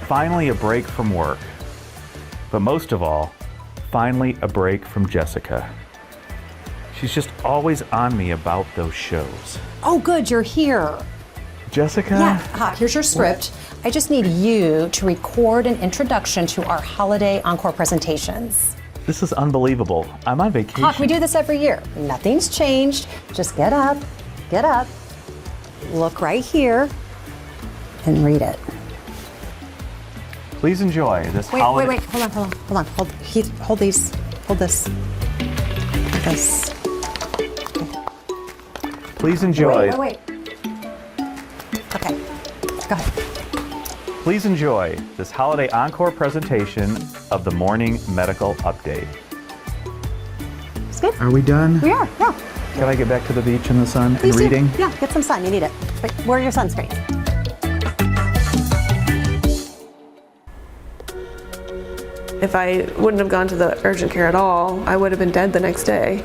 finally a break from work. But most of all, finally a break from Jessica. She's just always on me about those shows. Oh, good, you're here. Jessica? Yeah, here's your script. I just need you to record an introduction to our holiday Encore presentations. This is unbelievable. I'm on vacation. Hawk, we do this every year. Nothing's changed. Just get up, look right here, and read it. Please enjoy this holiday. Wait, hold on. Hold these. Hold this. This. Please enjoy. Wait. Okay, go ahead. Please enjoy this holiday Encore presentation of the Morning Medical Update. It's good. Are we done? We are, yeah. Can I get back to the beach in the sun and Please do. reading? Yeah, get some sun, you need it. Wait, where are your sunscreens? If I wouldn't have gone to the urgent care at all, I would have been dead the next day.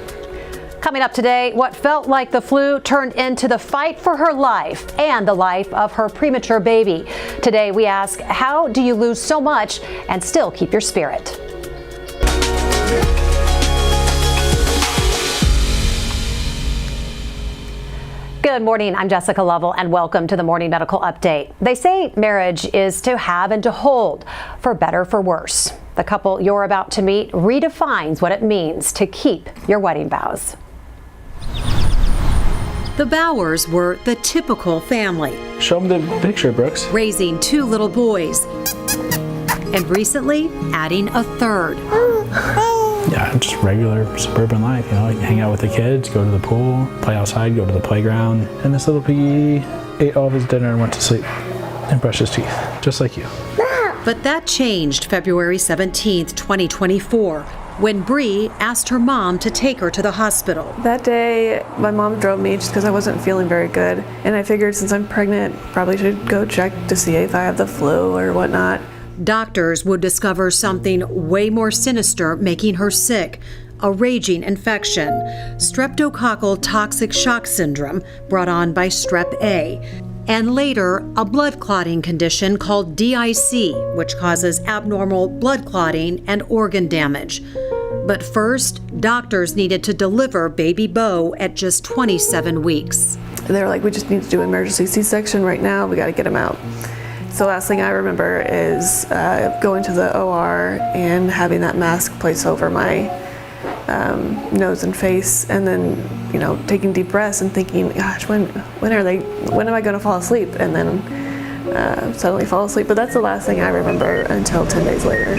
Coming up today, what felt like the flu turned into the fight for her life and the life of her premature baby. Today we ask, how do you lose so much and still keep your spirit? Good morning, I'm Jessica Lovell and welcome to the Morning Medical Update. They say marriage is to have and to hold, for better, for worse. The couple you're about to meet redefines what it means to keep your wedding vows. The Bowers were the typical family. Show them the picture, Brooks. Raising 2 little boys. And recently, adding a third. Yeah, just regular suburban life, you know, like hang out with the kids, go to the pool, play outside, go to the playground. And this little piggy ate all of his dinner and went to sleep and brushed his teeth, just like you. But that changed February 17th, 2024, when Brie asked her mom to take her to the hospital. That day, my mom drove me just because I wasn't feeling very good. And I figured since I'm pregnant, probably should go check to see if I have the flu or whatnot. Doctors would discover something way more sinister making her sick. A raging infection, streptococcal toxic shock syndrome brought on by strep A, and later a blood clotting condition called DIC, which causes abnormal blood clotting and organ damage. But first, doctors needed to deliver baby Beau at just 27 weeks. They were like, we just need to do an emergency C-section right now, we got to get him out. So the last thing I remember is going to the OR and having that mask placed over my nose and face, and then, you know, taking deep breaths and thinking, gosh, when am I going to fall asleep? And then suddenly fall asleep. But that's the last thing I remember until 10 days later.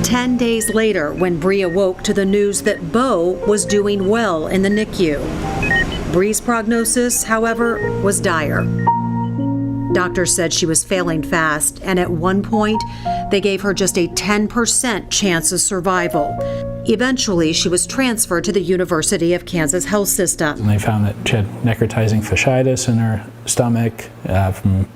10 days later, when Brie awoke to the news that Beau was doing well in the NICU. Brie's prognosis, however, was dire. Doctors said she was failing fast, and at one point, they gave her just a 10% chance of survival. Eventually, she was transferred to the University of Kansas Health System. And they found that she had necrotizing fasciitis in her stomach from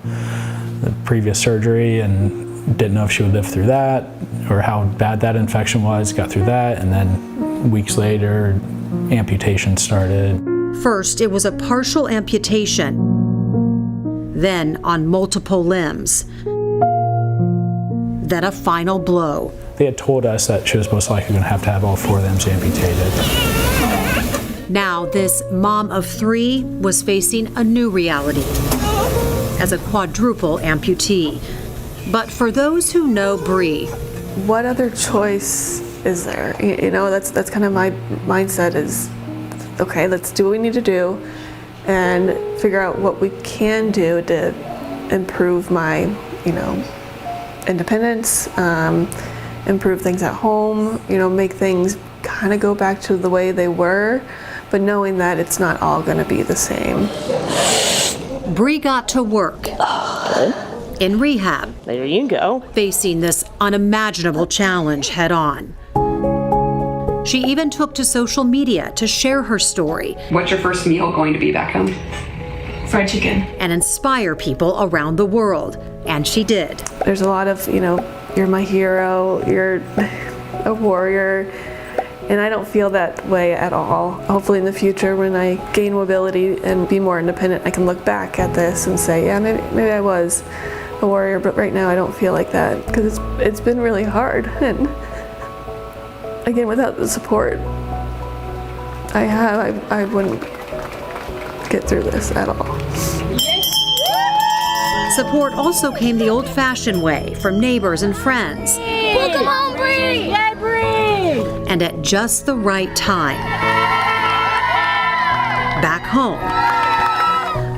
the previous surgery, and didn't know if she would live through that or how bad that infection was. Got through that, and then weeks later, amputation started. First, it was a partial amputation, then on multiple limbs, then a final blow. They had told us that she was most likely going to have all 4 limbs amputated. Now, this mom of 3 was facing a new reality as a quadruple amputee. But for those who know Brie, What other choice is there? You know, that's kind of my mindset is, okay, let's do what we need to do and figure out what we can do to improve my, you know, independence, improve things at home, you know, make things kind of go back to the way they were, but knowing that it's not all going to be the same. Brie got to work in rehab. There you go. Facing this unimaginable challenge head on. She even took to social media to share her story. What's your first meal going to be back home? Fried chicken. And inspire people around the world. And she did. There's a lot of, you know, you're my hero, you're a warrior, And I don't feel that way at all. Hopefully in the future, when I gain mobility and be more independent, I can look back at this and say, yeah, maybe I was a warrior, but right now I don't feel like that, because it's been really hard. And again, without the support I wouldn't get through this at all. Support also came the old-fashioned way from neighbors and friends. Welcome home, Brie! Yay, Brie! And at just the right time. Back home,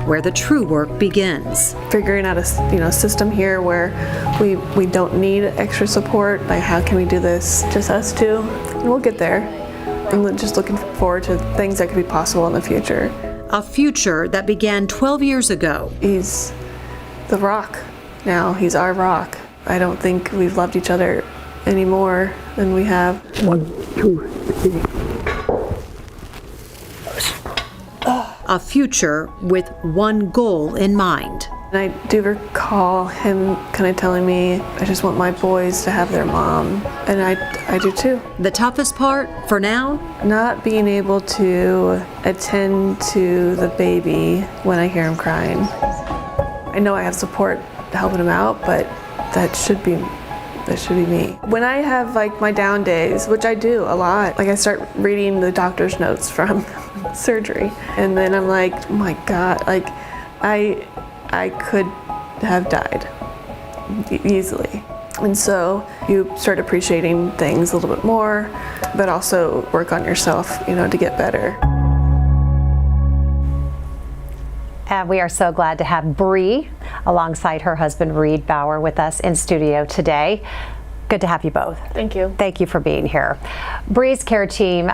where the true work begins. Figuring out a system here where we don't need extra support. Like, how can we do this just us two? And we'll get there. I'm just looking forward to things that could be possible in the future. A future that began 12 years ago. He's the rock now. He's our rock. I don't think we've loved each other any more than we have. 1, 2, 3. A future with one goal in mind. And I do recall him kind of telling me, I just want my boys to have their mom. And I do too. The toughest part, for now? Not being able to attend to the baby when I hear him crying. I know I have support helping him out, but that should be me. When I have like my down days, which I do a lot, like I start reading the doctor's notes from surgery, and then I'm like, oh my God, like I could have died easily. And so you start appreciating things a little bit more, but also work on yourself, to get better. And we are so glad to have Brie alongside her husband Reed Bauer with us in studio today. Good to have you both. Thank you. Thank you for being here. Brie's care team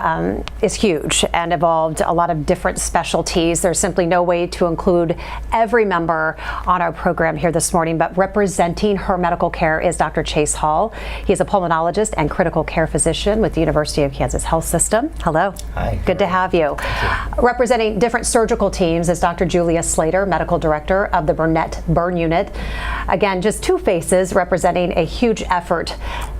is huge and involved a lot of different specialties. There's simply no way to include every member on our program here this morning, but representing her medical care is Dr. Chase Hall. He is a pulmonologist and critical care physician with the University of Kansas Health System. Hello. Hi. Good to have you. Representing different surgical teams is Dr. Julia Slater, medical director of the Burnett Burn Unit. Again, just two faces representing a huge effort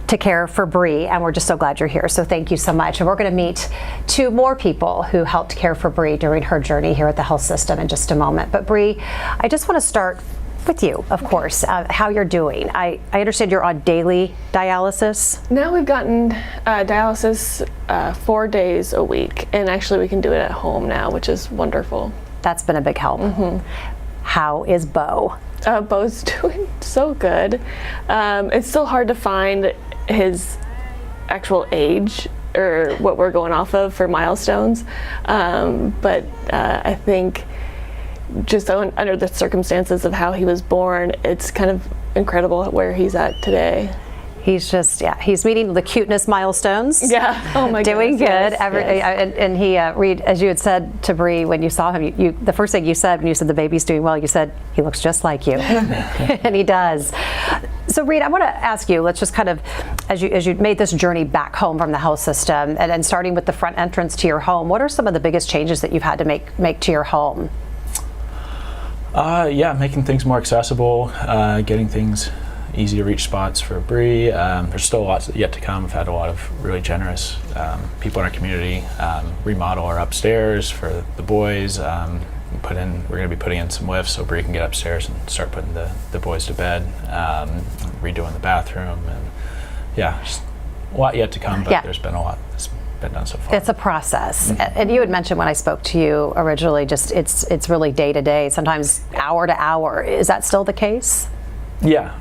to care for Brie, and we're just so glad you're here. So thank you so much. And we're going to meet two more people who helped care for Brie during her journey here at the health system in just a moment. But Brie, I just want to start with you, of course, how you're doing. I understand you're on daily dialysis. Now we've gotten dialysis 4 days a week, and actually we can do it at home now, which is wonderful. That's been a big help. Mm-hmm. How is Bo? Bo's doing so good. It's still hard to find his actual age or what we're going off of for milestones, but I think just under the circumstances of how he was born, it's kind of incredible where he's at today. He's just, he's meeting the cuteness milestones. Yeah, oh my goodness. Doing good. Yes. And he, Reed, as you had said to Brie when you saw him, you the first thing you said when you said the baby's doing well, you said, he looks just like you. And he does. So Reed, I want to ask you, let's just kind of, as you made this journey back home from the health system, and starting with the front entrance to your home, what are some of the biggest changes that you've had to make to your home? Making things more accessible, getting things easy to reach spots for Brie. There's still a lot yet to come. We've had a lot of really generous people in our community remodel our upstairs for the boys. We're going to be putting in some lifts so Brie can get upstairs and start putting the boys to bed, redoing the bathroom, and just a lot yet to come, but there's been a lot that's been done so far. It's a process. Mm-hmm. And you had mentioned when I spoke to you originally, just it's really day to day, sometimes hour to hour. Is that still the case? Yeah.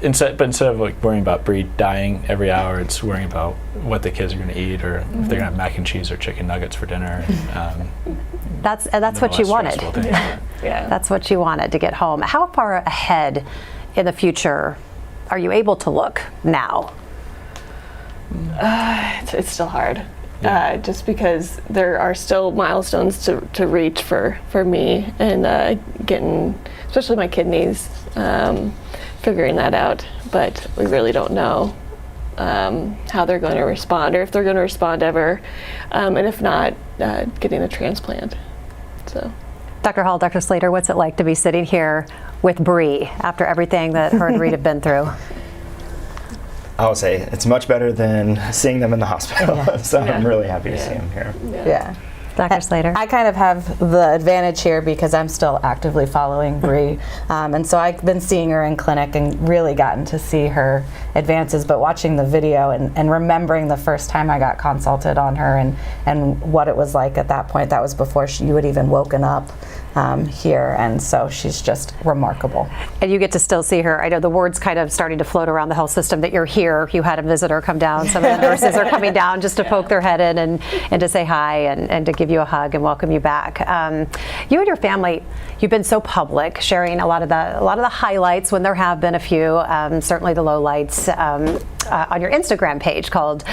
Instead of like worrying about Brie dying every hour, it's worrying about what the kids are going to eat, or if they're going to have mac and cheese or chicken nuggets for dinner. That's what you wanted. That's what you wanted to get home. How far ahead in the future are you able to look now? It's still hard. Just because there are still milestones to reach for me, and getting, especially my kidneys, figuring that out. But we really don't know how they're going to respond, or if they're going to respond ever, and if not, getting a transplant. So, Dr. Hall, Dr. Slater, what's it like to be sitting here with Brie after everything that her and Reed have been through? I'll say it's much better than seeing them in the hospital. So I'm really happy to see them here. Yeah. Dr. Slater? I kind of have the advantage here because I'm still actively following Brie. And so I've been seeing her in clinic and really gotten to see her advances, but watching the video and remembering the first time I got consulted on her and what it was like at that point, that was before you had even woken up here, and so she's just remarkable. And you get to still see her. I know the word's kind of starting to float around the health system that you're here. You had a visitor come down. Some of the nurses are coming down just to poke their head in and to say hi and to give you a hug and welcome you back. You and your family, you've been so public, sharing a lot of the highlights when there have been a few, certainly the lowlights, on your Instagram page called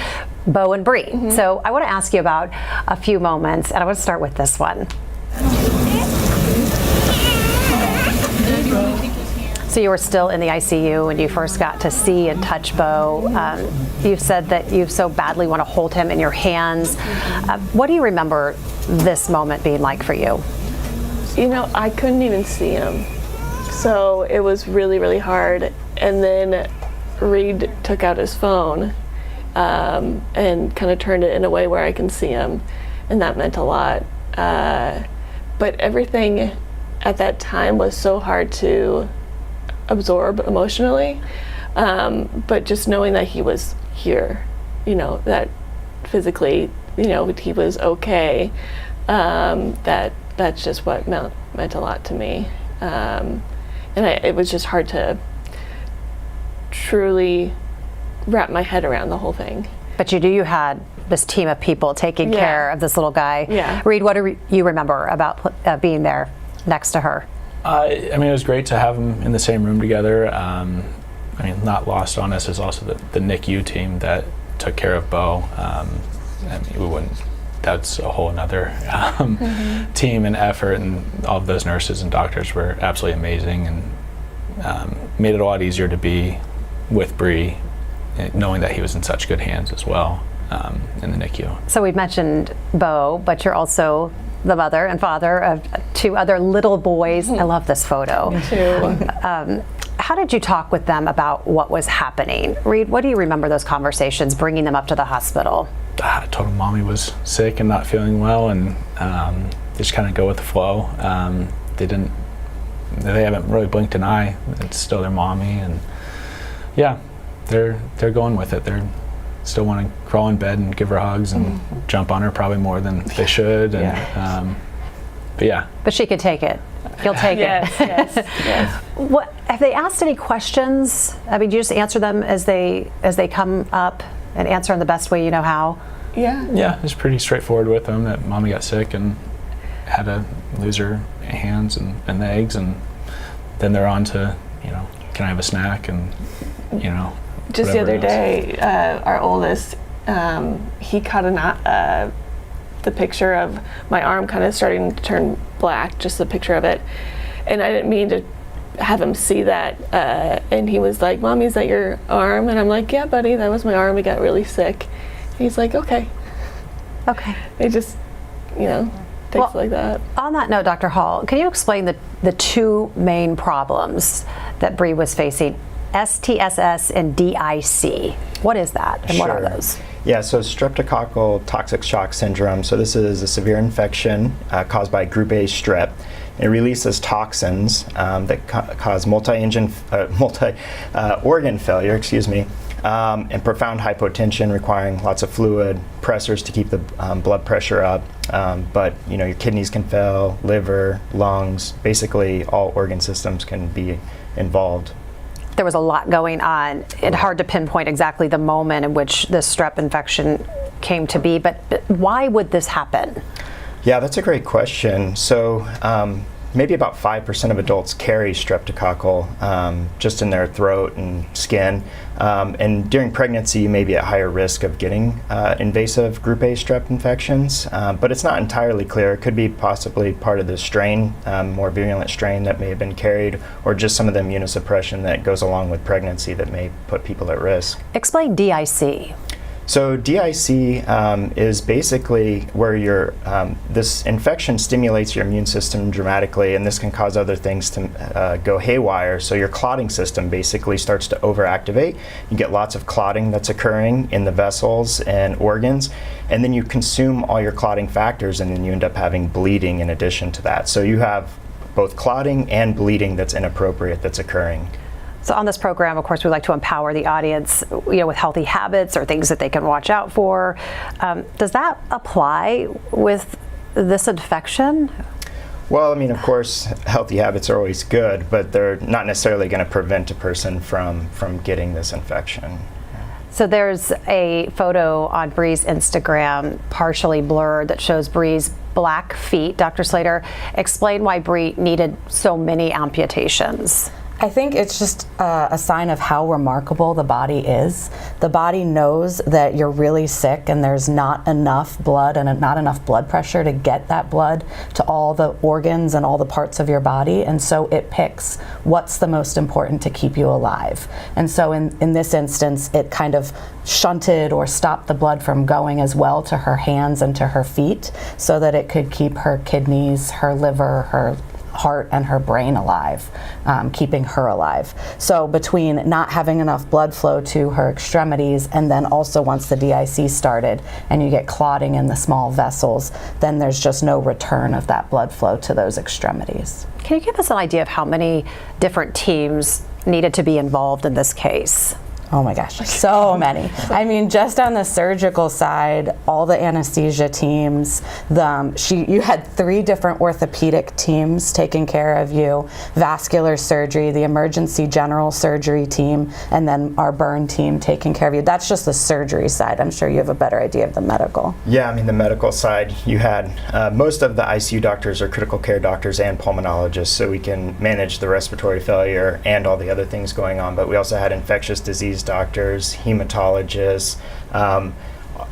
Beau and Brie. So I want to ask you about a few moments, and I want to start with this one. So you were still in the ICU when you first got to see and touch Beau. You've said that you so badly want to hold him in your hands. What do you remember this moment being like for you? You know, I couldn't even see him. So it was really, really hard. And then Reed took out his phone and kind of turned it in a way where I can see him. And that meant a lot. But everything at that time was so hard to absorb emotionally, but just knowing that he was here, you know, that physically, you know, he was okay, that's just what meant a lot to me, and it was just hard to truly wrap my head around the whole thing. But you had this team of people taking care of this little guy. Yeah. Reed, what do you remember about being there next to her? I mean, it was great to have them in the same room together. I mean, not lost on us is also the NICU team that took care of Beau. I mean, that's a whole another team and effort, and all of those nurses and doctors were absolutely amazing, and made it a lot easier to be with Brie, knowing that he was in such good hands as well in the NICU. So we've mentioned Beau, but you're also the mother and father of 2 other little boys. I love this photo. Me too. How did you talk with them about what was happening? Reed, what do you remember those conversations, bringing them up to the hospital? I told them mommy was sick and not feeling well, and just kind of go with the flow. They haven't really blinked an eye. It's still their mommy, and yeah, they're going with it. They're still want to crawl in bed and give her hugs and jump on her probably more than they should. And, but yeah. But she could take it. You'll take it. Yes. What have they asked any questions? I mean, do you just answer them as they come up and answer in the best way you know how? Yeah, it's pretty straightforward with them that mommy got sick and had to lose her hands and legs, and then they're on to, you know, can I have a snack, and you know. Just the other day, our oldest, he caught the picture of my arm kind of starting to turn black, just the picture of it. And I didn't mean to have him see that. And he was like, Mommy, is that your arm? And I'm like, yeah, buddy, that was my arm. He got really sick. And he's like, okay. Okay. It just, you know, takes like that. On that note, Dr. Hall, can you explain the 2 main problems that Brie was facing? STSSS and DIC. What is that, and what are those? Yeah, so streptococcal toxic shock syndrome. So this is a severe infection caused by group A strep. It releases toxins that cause multi-organ failure, and profound hypotension, requiring lots of fluid, pressors to keep the blood pressure up. But you know, your kidneys can fail, liver, lungs, basically all organ systems can be involved. There was a lot going on. It's hard to pinpoint exactly the moment in which this strep infection came to be, but why would this happen? Yeah, that's a great question. So maybe about 5% of adults carry streptococcal just in their throat and skin. And during pregnancy, you may be at higher risk of getting invasive group A strep infections, but it's not entirely clear. It could be possibly part of the strain, more virulent strain that may have been carried, or just some of the immunosuppression that goes along with pregnancy that may put people at risk. Explain DIC. So DIC is basically where this infection stimulates your immune system dramatically, and this can cause other things to go haywire. So your clotting system basically starts to overactivate. You get lots of clotting that's occurring in the vessels and organs, and then you consume all your clotting factors, and then you end up having bleeding in addition to that. So you have both clotting and bleeding that's inappropriate that's occurring. So on this program, of course, we like to empower the audience, with healthy habits or things that they can watch out for. Does that apply with this infection? Well, I mean, of course, healthy habits are always good, but they're not necessarily going to prevent a person from getting this infection. So there's a photo on Brie's Instagram, partially blurred, that shows Brie's black feet. Dr. Slater, explain why Brie needed so many amputations. I think it's just a sign of how remarkable the body is. The body knows that you're really sick and there's not enough blood and not enough blood pressure to get that blood to all the organs and all the parts of your body, and so it picks what's the most important to keep you alive. And so in this instance, it kind of shunted or stopped the blood from going as well to her hands and to her feet so that it could keep her kidneys, her liver, her heart, and her brain alive, keeping her alive. So between not having enough blood flow to her extremities, and then also once the DIC started and you get clotting in the small vessels, then there's just no return of that blood flow to those extremities. Can you give us an idea of how many different teams needed to be involved in this case? Oh my gosh, so many. I mean, just on the surgical side, all the anesthesia teams, you had 3 different orthopedic teams taking care of you, vascular surgery, the emergency general surgery team, and then our burn team taking care of you. That's just the surgery side. I'm sure you have a better idea of the medical. Yeah, I mean, the medical side, you had most of the ICU doctors are critical care doctors and pulmonologists, so we can manage the respiratory failure and all the other things going on, but we also had infectious disease doctors, hematologists,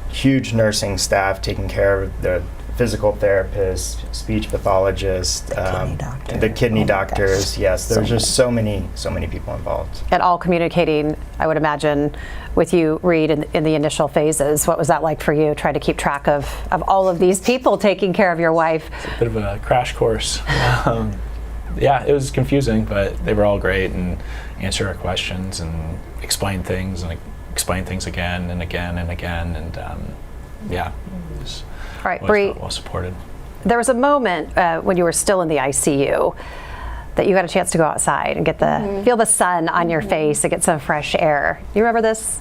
huge nursing staff taking care of the physical therapists, speech pathologists, the kidney doctors. Yes, there's just so many people involved. And all communicating, I would imagine, with you, Reed, in the initial phases. What was that like for you, trying to keep track of all of these people taking care of your wife? It's a bit of a crash course. Yeah, it was confusing, but they were all great and answered our questions and explained things again and again and again, and yeah, it was, all right, Brie, well supported. There was a moment when you were still in the ICU that you got a chance to go outside and get feel the sun on your face and get some fresh air. You remember this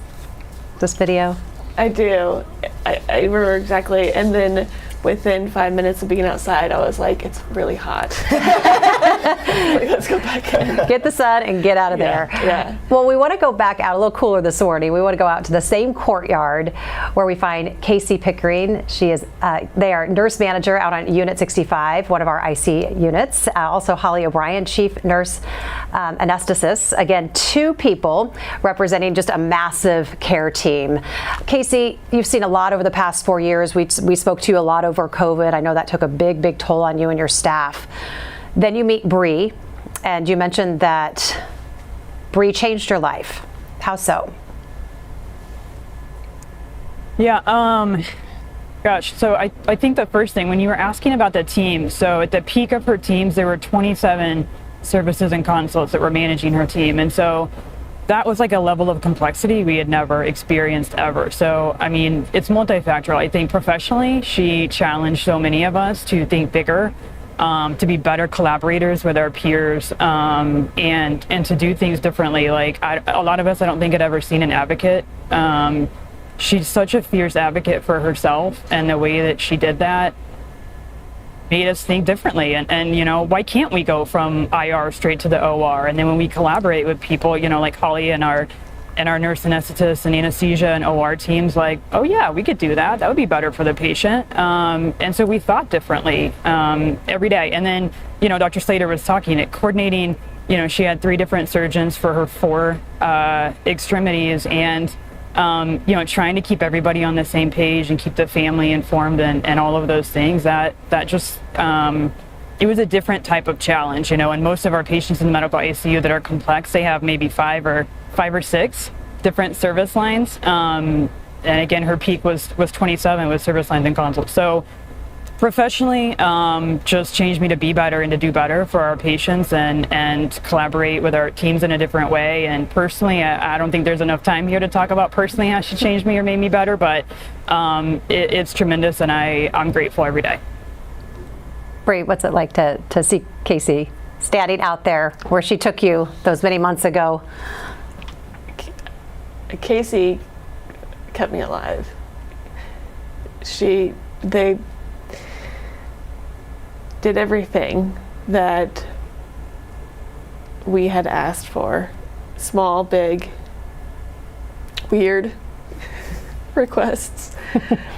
video? I do. I remember exactly. And then within 5 minutes of being outside, I was like, it's really hot. Like, let's go back in. Get the sun and get out of there. Yeah. Well, we want to go back out a little cooler this morning. We want to go out to the same courtyard where we find Casey Pickering. She is, they are nurse manager out on Unit 65, one of our IC units. Also Holly O'Brien, chief nurse anesthetist. Again, 2 people representing just a massive care team. Casey, you've seen a lot over the past 4 years. We spoke to you a lot over COVID. I know that took a big toll on you and your staff. Then you meet Brie, and you mentioned that Brie changed your life. How so? Yeah, gosh, so I think the first thing, when you were asking about the team, so at the peak of her teams, there were 27 services and consults that were managing her team. And so that was like a level of complexity we had never experienced ever. So, I mean, it's multifactorial. I think professionally, she challenged so many of us to think bigger, to be better collaborators with our peers, and to do things differently. Like a lot of us, I don't think had ever seen an advocate. She's such a fierce advocate for herself, and the way that she did that made us think differently. And you know, why can't we go from IR straight to the OR? And then when we collaborate with people, you know, like Holly and our nurse anesthetists and anesthesia and OR teams, like, oh yeah, we could do that. That would be better for the patient. And so we thought differently every day. And then, you know, Dr. Slater was talking, coordinating, you know, she had 3 different surgeons for her 4 extremities, and you know, trying to keep everybody on the same page and keep the family informed and all of those things, that just it was a different type of challenge, you know. And most of our patients in the medical ICU that are complex, they have maybe 5 or 6 different service lines, and and again, her peak was 27 with service lines and consults. So professionally, just changed me to be better and to do better for our patients and collaborate with our teams in a different way. And personally, I don't think there's enough time here to talk about personally how she changed me or made me better, but it's tremendous, and I'm grateful every day. Brie, what's it like to see Casey standing out there where she took you those many months ago? Casey kept me alive. They did everything that we had asked for. Small, big, weird requests.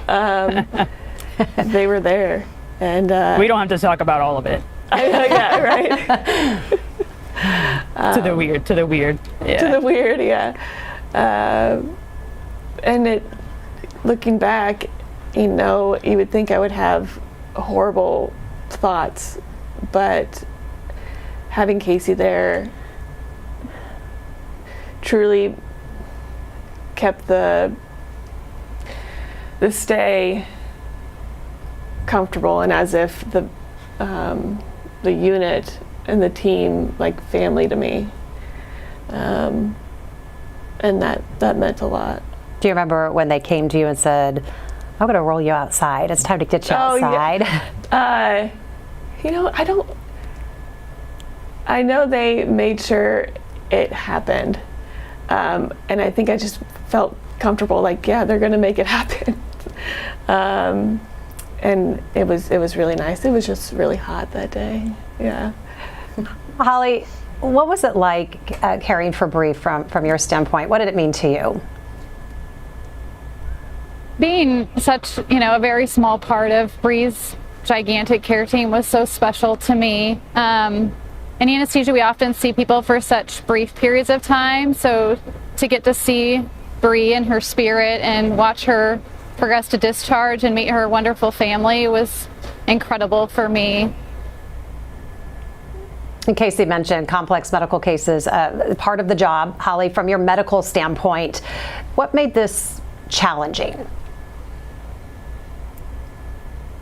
They were there, and we don't have to talk about all of it. Yeah, right. To the weird, yeah. To the weird, yeah. And looking back, you would think I would have horrible thoughts, but having Casey there truly kept the stay comfortable, and as if the unit and the team like family to me, and that meant a lot. Do you remember when they came to you and said, I'm going to roll you outside, it's time to get you outside? Yeah. I know they made sure it happened, and I think I just felt comfortable, like, yeah, they're going to make it happen. And it was really nice. It was just really hot that day. Yeah. Holly, what was it like caring for Brie from your standpoint? What did it mean to you? Being such, a very small part of Brie's gigantic care team was so special to me. In anesthesia, we often see people for such brief periods of time, so to get to see Brie and her spirit and watch her progress to discharge and meet her wonderful family was incredible for me. And Casey mentioned complex medical cases, part of the job. Holly, from your medical standpoint, what made this challenging?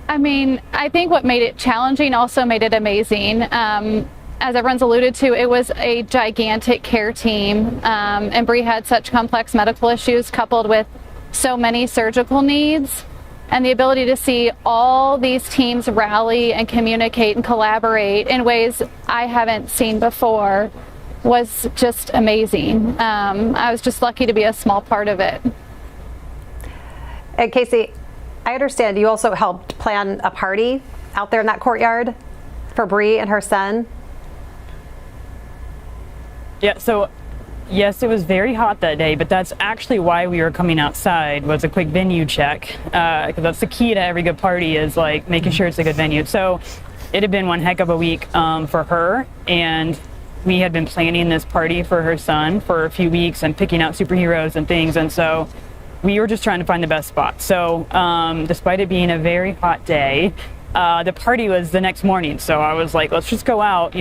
I think what made it challenging also made it amazing. As everyone's alluded to, it was a gigantic care team, and Brie had such complex medical issues coupled with so many surgical needs, and the ability to see all these teams rally and communicate and collaborate in ways I haven't seen before was just amazing. I was just lucky to be a small part of it. And Casey, I understand you also helped plan a party out there in that courtyard for Brie and her son. Yeah, so yes, it was very hot that day, but that's actually why we were coming outside, was a quick venue check, because that's the key to every good party, is like making sure it's a good venue. So it had been one heck of a week for her, and we had been planning this party for her son for a few weeks and picking out superheroes and things, and so we were just trying to find the best spot. So despite it being a very hot day, the party was the next morning, so I was like, let's just go out.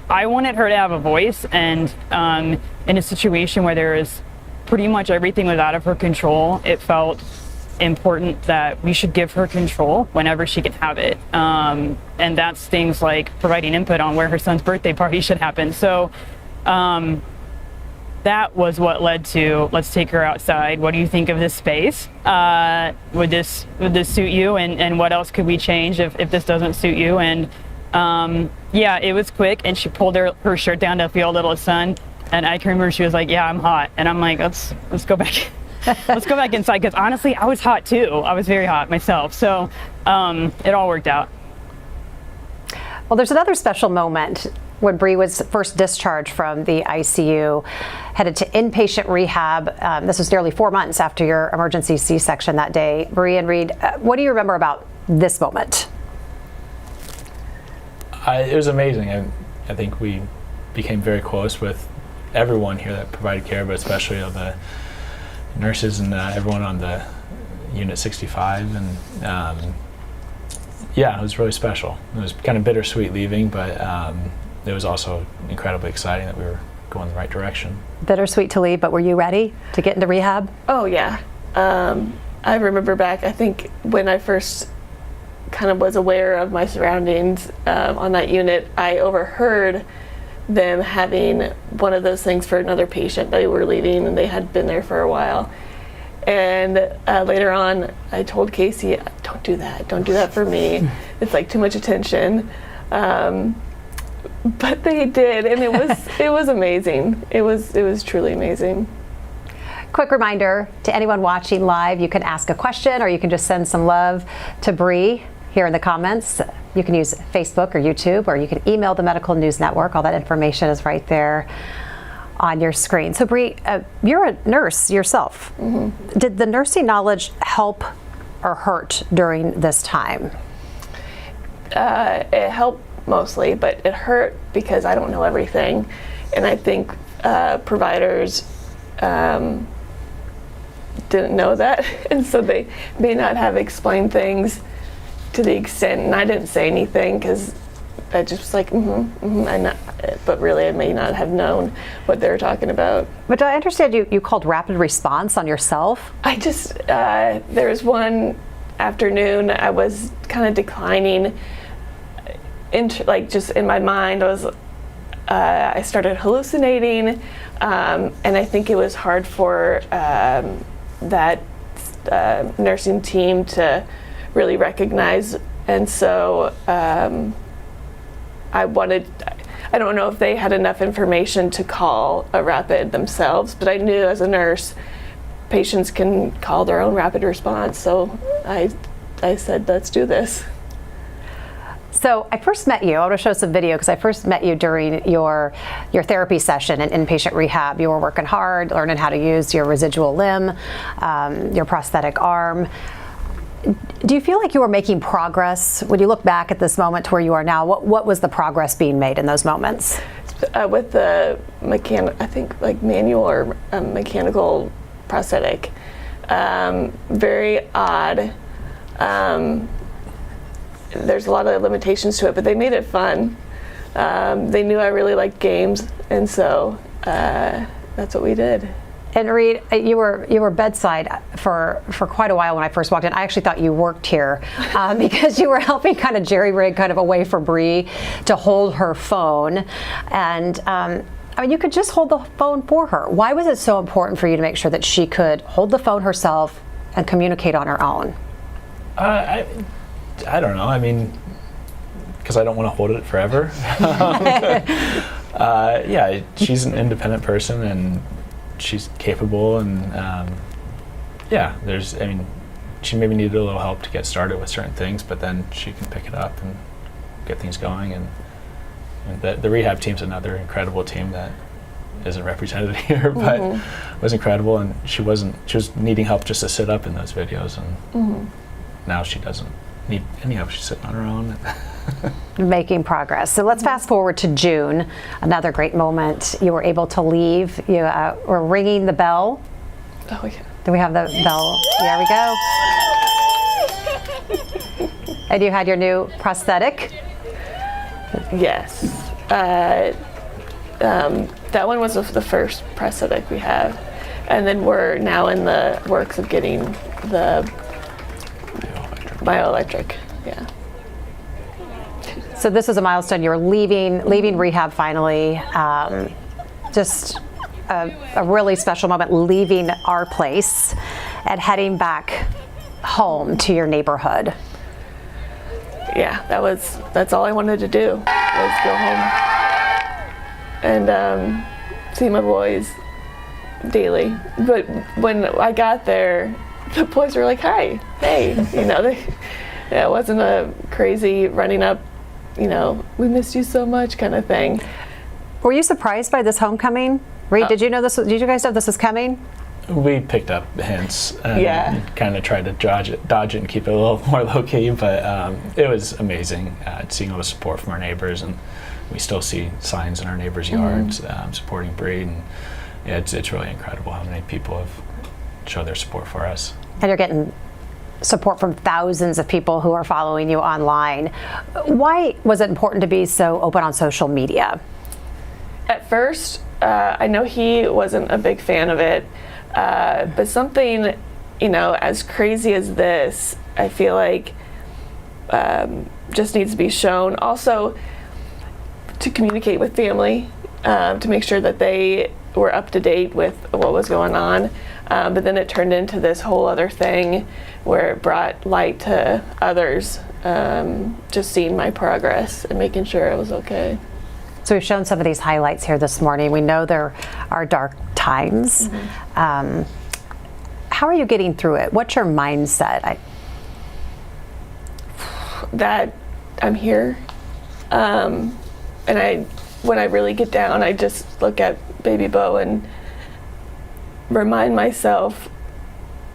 I wanted her to have a voice, and in a situation where there is pretty much everything was out of her control, it felt important that we should give her control whenever she can have it. And that's things like providing input on where her son's birthday party should happen. So that was what led to, let's take her outside. What do you think of this space? Would this suit you? And what else could we change if this doesn't suit you? And yeah, it was quick, and she pulled her shirt down to feel a little sun, and I can remember she was like, yeah, I'm hot. And I'm like, let's go back. Let's go back inside, because honestly, I was hot too. I was very hot myself. So it all worked out. Well, there's another special moment when Brie was first discharged from the ICU, headed to inpatient rehab. This was nearly 4 months after your emergency C-section that day. Brie and Reed, what do you remember about this moment? It was amazing. I think we became very close with everyone here that provided care, but especially the nurses and everyone on the Unit 65. And yeah, it was really special. It was kind of bittersweet leaving, but it was also incredibly exciting that we were going in the right direction. Bittersweet to leave, but were you ready to get into rehab? Oh yeah. I remember back, I think when I first kind of was aware of my surroundings on that unit, I overheard them having one of those things for another patient. They were leaving and they had been there for a while. And later on, I told Casey, don't do that for me. It's like too much attention. But they did, and it was amazing. It was truly amazing. Quick reminder to anyone watching live, you can ask a question or you can just send some love to Brie here in the comments. You can use Facebook or YouTube, or you can email the Medical News Network. All that information is right there on your screen. So Brie, you're a nurse yourself. Mm-hmm. Did the nursing knowledge help or hurt during this time? It helped mostly, but it hurt because I don't know everything. And I think providers didn't know that, and so they may not have explained things to the extent, and I didn't say anything because I just was like, but really I may not have known what they were talking about. But I understand you called rapid response on yourself. I just, there was one afternoon I was kind of declining, just in my mind I started hallucinating, and I think it was hard for that nursing team to really recognize, and so I don't know if they had enough information to call a rapid themselves, but I knew as a nurse patients can call their own rapid response, so I said, let's do this. So I first met you, I want to show some video because I first met you during your therapy session in inpatient rehab. You were working hard, learning how to use your residual limb, your prosthetic arm. Do you feel like you were making progress when you look back at this moment to where you are now? What was the progress being made in those moments? With the I think like manual or mechanical prosthetic, very odd. There's a lot of limitations to it, but they made it fun. They knew I really liked games, and so that's what we did. And Reed, you were bedside for quite a while when I first walked in. I actually thought you worked here because you were helping kind of jerry-rig kind of a way for Brie to hold her phone. And I mean, you could just hold the phone for her. Why was it so important for you to make sure that she could hold the phone herself and communicate on her own? I don't know. I mean, because I don't want to hold it forever. Yeah, she's an independent person and she's capable, and yeah, I mean, she maybe needed a little help to get started with certain things, but then she can pick it up and get things going. And the rehab team's another incredible team that isn't represented here, but was incredible. And she was needing help just to sit up in those videos, and now she doesn't need any help. She's sitting on her own. Making progress. So let's fast forward to June. Another great moment. You were able to leave. You were ringing the bell. Oh yeah. Do we have the bell? There we go. And you had your new prosthetic. Yes. That one was the first prosthetic we have, and then we're now in the works of getting the bioelectric. Yeah. So this is a milestone. You're leaving rehab finally. Just a really special moment, leaving our place and heading back home to your neighborhood. Yeah, that's all I wanted to do, was go home and see my boys daily. But when I got there, the boys were like, "Hi, hey," it wasn't a crazy running up, we missed you so much kind of thing. Were you surprised by this homecoming? Reed, did you guys know this was coming? We picked up hints and kind of tried to dodge it and keep it a little more low-key, but it was amazing seeing all the support from our neighbors, and we still see signs in our neighbors' yards supporting Brie, and it's really incredible how many people have shown their support for us. And you're getting support from thousands of people who are following you online. Why was it important to be so open on social media? At first, I know he wasn't a big fan of it, but something, as crazy as this, I feel like just needs to be shown. Also, to communicate with family, to make sure that they were up to date with what was going on. But then it turned into this whole other thing where it brought light to others, just seeing my progress and making sure I was okay. So we've shown some of these highlights here this morning. We know there are dark times. Mm-hmm. How are you getting through it? What's your mindset? That I'm here. And when I really get down, I just look at baby Bo and remind myself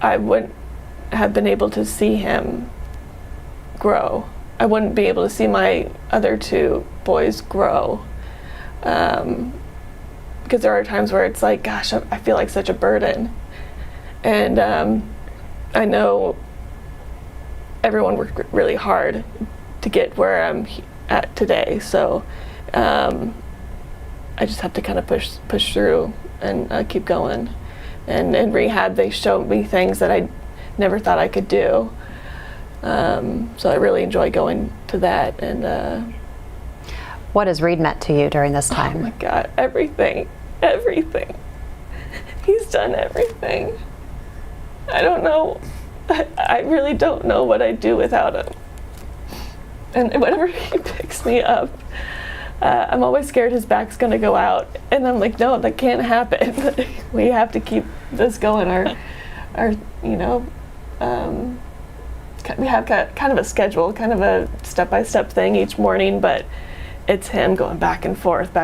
I wouldn't have been able to see him grow. I wouldn't be able to see my other two boys grow. Because there are times where it's like, gosh, I feel like such a burden. And I know everyone worked really hard to get where I'm at today. So I just have to kind of push through and keep going. And in rehab, they showed me things that I never thought I could do. So I really enjoy going to that. And what has Reed meant to you during this time? Oh my God, everything. He's done everything. I don't know. I really don't know what I'd do without him. And whenever he picks me up, I'm always scared his back's gonna go out. And I'm like, no, that can't happen. We have to keep this going. We have kind of a schedule, kind of a step-by-step thing each morning, but it's him going back and forth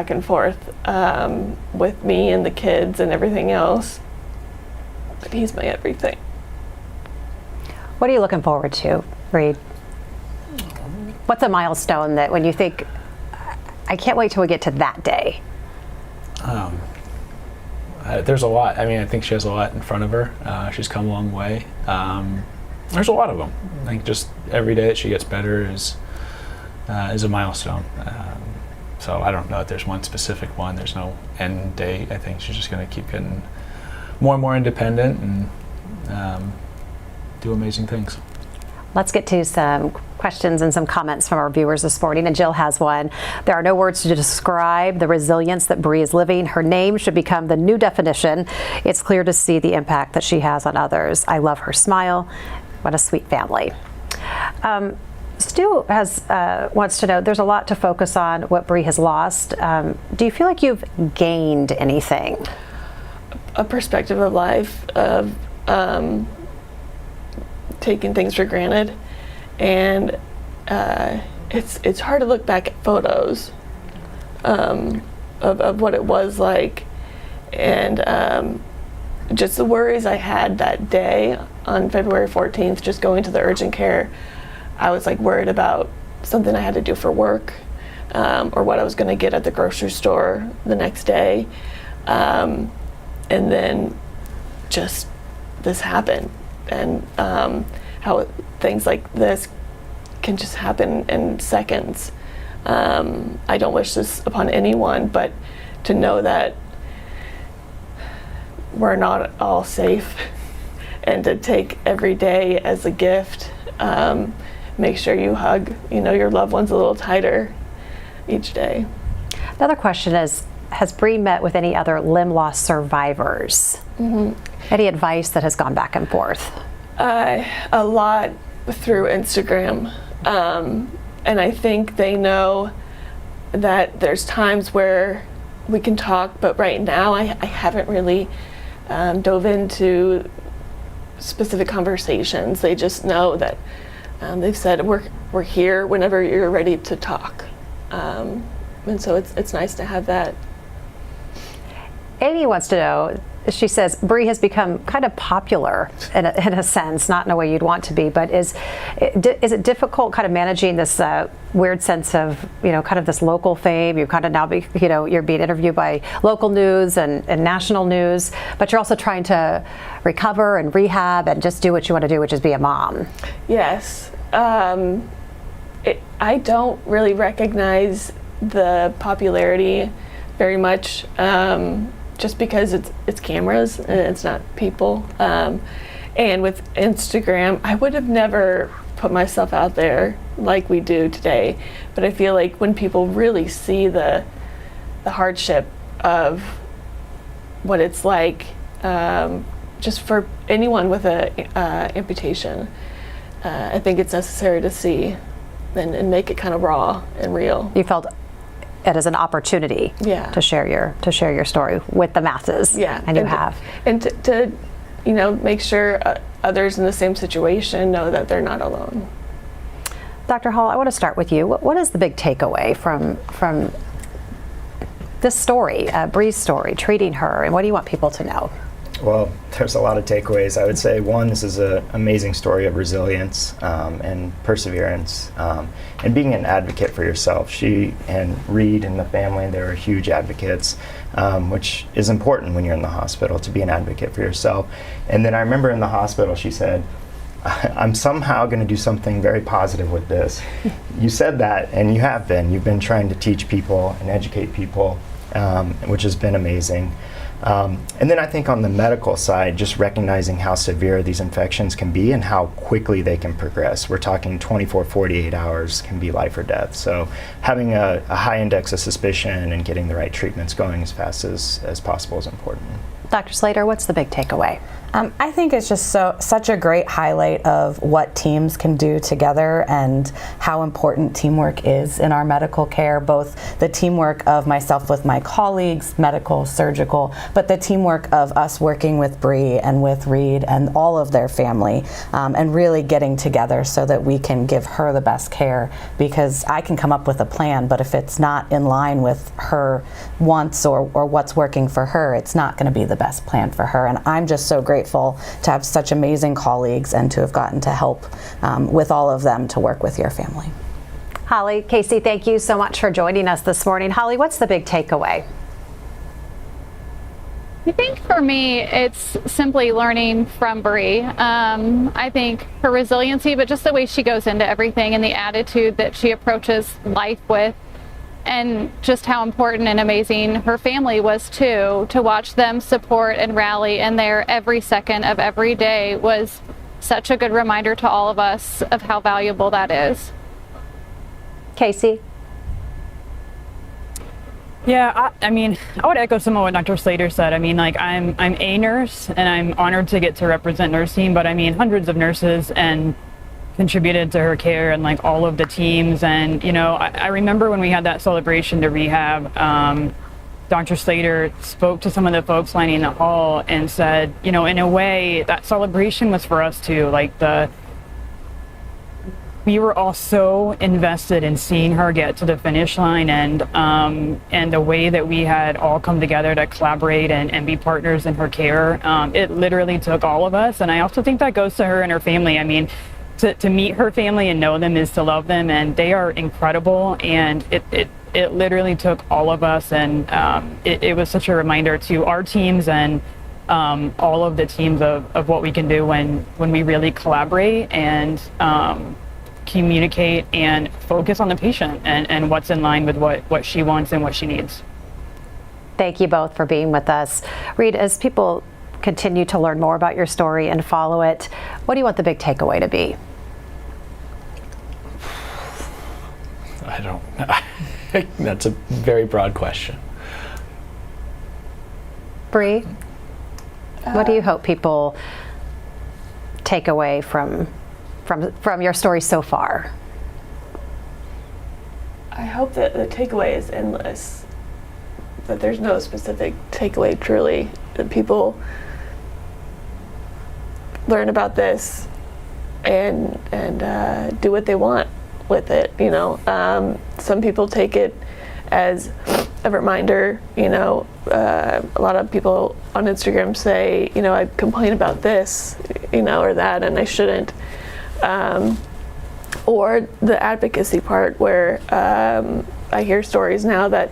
with me and the kids and everything else. But he's my everything. What are you looking forward to, Reed? What's a milestone that when you think, I can't wait till we get to that day? There's a lot. I mean, I think she has a lot in front of her. She's come a long way. There's a lot of them. I think just every day that she gets better is a milestone. So I don't know if there's one specific one. There's no end date. I think she's just going to keep getting more and more independent and do amazing things. Let's get to some questions and some comments from our viewers this morning, and Jill has one. There are no words to describe the resilience that Bri is living. Her name should become the new definition. It's clear to see the impact that she has on others. I love her smile. What a sweet family. Stu wants to know, there's a lot to focus on what Bri has lost. Do you feel like you've gained anything? A perspective of life, of taking things for granted, and it's hard to look back at photos of what it was like, and just the worries I had that day on February 14th, just going to the urgent care. I was like worried about something I had to do for work, or what I was going to get at the grocery store the next day, and then just this happened. And how things like this can just happen in seconds. I don't wish this upon anyone, but to know that we're not all safe, and to take every day as a gift. Make sure you hug, your loved ones a little tighter each day. Another question is, has Bri met with any other limb loss survivors? Mm-hmm. Any advice that has gone back and forth? A lot through Instagram. And I think they know that there's times where we can talk, but right now I haven't really dove into specific conversations. They just know that they've said we're here whenever you're ready to talk. And so it's nice to have that. Amy wants to know, she says, Bri has become kind of popular in a sense, not in a way you'd want to be, but is it difficult kind of managing this weird sense of, kind of this local fame? You're kind of now, you're being interviewed by local news and national news, but you're also trying to recover and rehab and just do what you want to do, which is be a mom. Yes. I don't really recognize the popularity very much, just because it's cameras and it's not people. And with Instagram, I would have never put myself out there like we do today. But I feel like when people really see the hardship of what it's like, just for anyone with a amputation, I think it's necessary to see and make it kind of raw and real. You felt it as an opportunity to share your story with the masses. Yeah, and you have. And to make sure others in the same situation know that they're not alone. Dr. Hall, I want to start with you. What is the big takeaway from this story, Brie's story, treating her, and what do you want people to know? Well, there's a lot of takeaways. I would say one, this is an amazing story of resilience and perseverance and being an advocate for yourself. She and Reed and the family, they were huge advocates, which is important when you're in the hospital, to be an advocate for yourself. And then I remember in the hospital, she said, I'm somehow going to do something very positive with this. You said that, and you have been. You've been trying to teach people and educate people, which has been amazing. And then I think on the medical side, just recognizing how severe these infections can be and how quickly they can progress. We're talking 24, 48 hours can be life or death. So having a high index of suspicion and getting the right treatments going as fast as possible is important. Dr. Slater, what's the big takeaway? I think it's just such a great highlight of what teams can do together and how important teamwork is in our medical care, both the teamwork of myself with my colleagues, medical, surgical, but the teamwork of us working with Brie and with Reed and all of their family, and really getting together so that we can give her the best care, because I can come up with a plan, but if it's not in line with her wants or what's working for her, it's not going to be the best plan for her. And I'm just so grateful to have such amazing colleagues and to have gotten to help with all of them to work with your family. Holly, Casey, thank you so much for joining us this morning. Holly, what's the big takeaway? I think for me, it's simply learning from Brie. I think her resiliency, but just the way she goes into everything and the attitude that she approaches life with, and just how important and amazing her family was too. To watch them support and rally in there every second of every day was such a good reminder to all of us of how valuable that is. Casey? Yeah, I mean, I would echo some of what Dr. Slater said. I mean, like, I'm a nurse and I'm honored to get to represent nursing, but I mean, hundreds of nurses and contributed to her care and like all of the teams. And I remember when we had that celebration to Rehab, Dr. Slater spoke to some of the folks lining the hall and said, in a way that celebration was for us too. Like, we were all so invested in seeing her get to the finish line, and the way that we had all come together to collaborate and be partners in her care. It literally took all of us, and I also think that goes to her and her family. I mean, to meet her family and know them is to love them, and they are incredible, and it literally took all of us, and it was such a reminder to our teams and all of the teams of what we can do when we really collaborate and communicate and focus on the patient and what's in line with what she wants and what she needs. Thank you both for being with us. Reed, as people continue to learn more about your story and follow it, what do you want the big takeaway to be? I don't know. That's a very broad question. Brie, what do you hope people take away from your story so far? I hope that the takeaway is endless, that there's no specific takeaway truly, that people learn about this and do what they want with it. Some people take it as a reminder. A lot of people on Instagram say, I complain about this, or that, and I shouldn't. Or the advocacy part, where I hear stories now that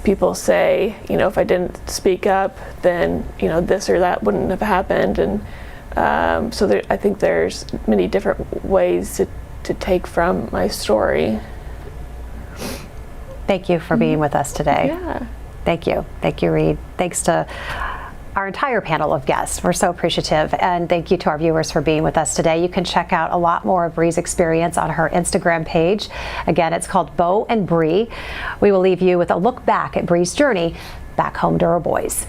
people say, if I didn't speak up, then this or that wouldn't have happened. And so I think there's many different ways to take from my story. Thank you for being with us today. Yeah. Thank you. Thank you, Reed. Thanks to our entire panel of guests. We're so appreciative. And thank you to our viewers for being with us today. You can check out a lot more of Brie's experience on her Instagram page. Again, it's called Beau and Brie. We will leave you with a look back at Brie's journey back home to her boys.